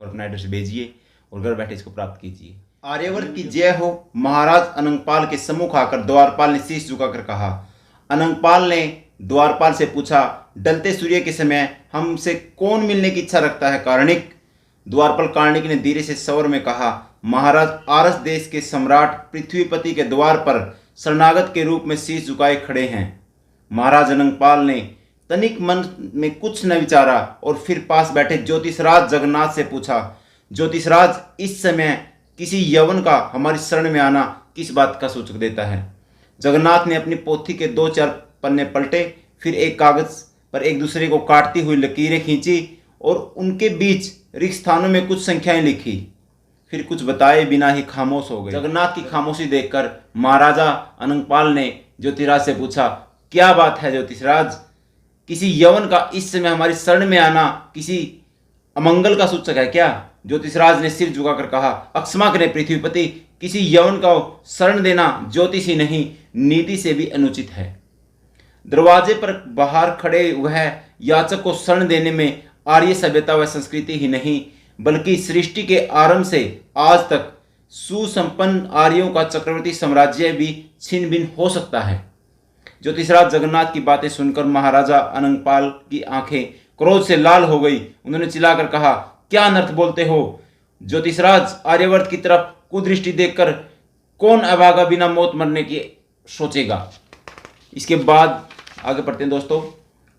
और अपना एड्रेस भेजिए और घर बैठे इसको प्राप्त कीजिए। आर्यवर्त की जय हो। महाराज अनंगपाल के सम्मुख आकर द्वारपाल ने शीश झुकाकर कहा। अनंगपाल ने द्वारपाल से पूछा, ढलते सूर्य के समय हमसे कौन मिलने की इच्छा रखता है कारणिक? द्वारपाल कारणिक ने धीरे से स्वर में कहा, महाराज आरस देश के सम्राट पृथ्वीपति के द्वार पर शरणागत के रूप में शीश झुकाए खड़े हैं। महाराज अनंगपाल ने तनिक मन में कुछ न विचारा और फिर पास बैठे ज्योतिषराज जगन्नाथ से पूछा, ज्योतिषराज इस समय किसी यवन का हमारी शरण में आना किस बात का सूचक देता है? जगन्नाथ ने अपनी पोथी के 2-4 पन्ने पलटे, फिर एक कागज पर एक दूसरे को काटती हुई लकीरें खींची और उनके बीच रिक्त स्थानों में कुछ संख्याएं लिखी, फिर कुछ बताए बिना ही खामोश हो गए। जगन्नाथ की खामोशी देखकर महाराजा अनंगपाल ने ज्योतिषराज से पूछा, क्या बात है ज्योतिषराज? किसी यवन का इस समय हमारी शरण में आना किसी अमंगल का सूचक है क्या? ज्योतिषराज ने सिर झुकाकर कहा, अक्षमा करें पृथ्वीपति, किसी यवन का शरण देना ज्योतिष ही नहीं नीति से भी अनुचित है। दरवाजे पर बाहर खड़े वह याचक को शरण देने में आर्य सभ्यता व संस्कृति ही नहीं बल्कि सृष्टि के आरंभ से आज तक सुसंपन्न आर्यों का चक्रवर्ती साम्राज्य भी छिन्न भिन्न हो सकता है। ज्योतिषराज जगन्नाथ की बातें सुनकर महाराजा अनंगपाल की आंखें क्रोध से लाल हो गई। उन्होंने चिल्लाकर कहा, क्या अनर्थ बोलते हो? ज्योतिषराज, आर्यवर्त की तरफ कुदृष्टि देखकर कौन अभागा बिना मौत मरने की सोचेगा? इसके बाद आगे पढ़ते हैं दोस्तों।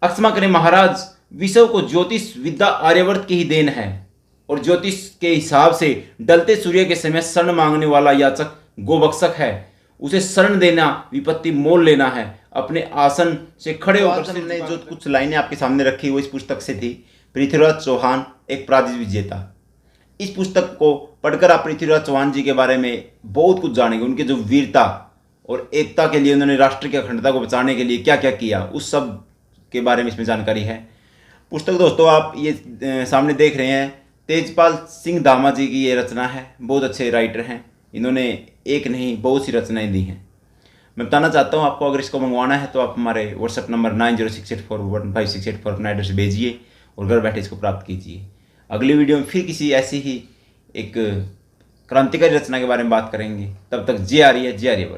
अक्षमा करें महाराज, विश्व को ज्योतिष विद्या आर्यवर्त की ही देन है और ज्योतिष के हिसाब से ढलते सूर्य के समय शरण मांगने वाला याचक गोभक्षक है। उसे शरण देना विपत्ति मोल लेना है। अपने आसन से खड़े होकर हमने जो कुछ लाइनें आपके सामने रखी वो इस पुस्तक से थी। पृथ्वीराज चौहान एक प्राइज विजेता। इस पुस्तक को पढ़कर आप पृथ्वीराज चौहान जी के बारे में बहुत कुछ जानेंगे। उनके जो वीरता और एकता के लिए, उन्होंने राष्ट्र की अखंडता को बचाने के लिए क्या क्या किया, उस सब के बारे में इसमें जानकारी है। पुस्तक दोस्तों आप ये सामने देख रहे हैं, तेजपाल सिंह दामा जी की ये रचना है। बहुत अच्छे राइटर हैं, इन्होंने एक नहीं बहुत सी रचनाएं दी हैं। मैं बताना चाहता हूँ आपको, अगर इसको मंगवाना है तो आप हमारे व्हाट्सएप नंबर 9068415684 पर अपना एड्रेस भेजिए और घर बैठे इसको प्राप्त कीजिए। अगली वीडियो में फिर किसी ऐसी ही एक क्रांतिकारी रचना के बारे में बात करेंगे। तब तक जय आर्य, जय आर्यवर्त।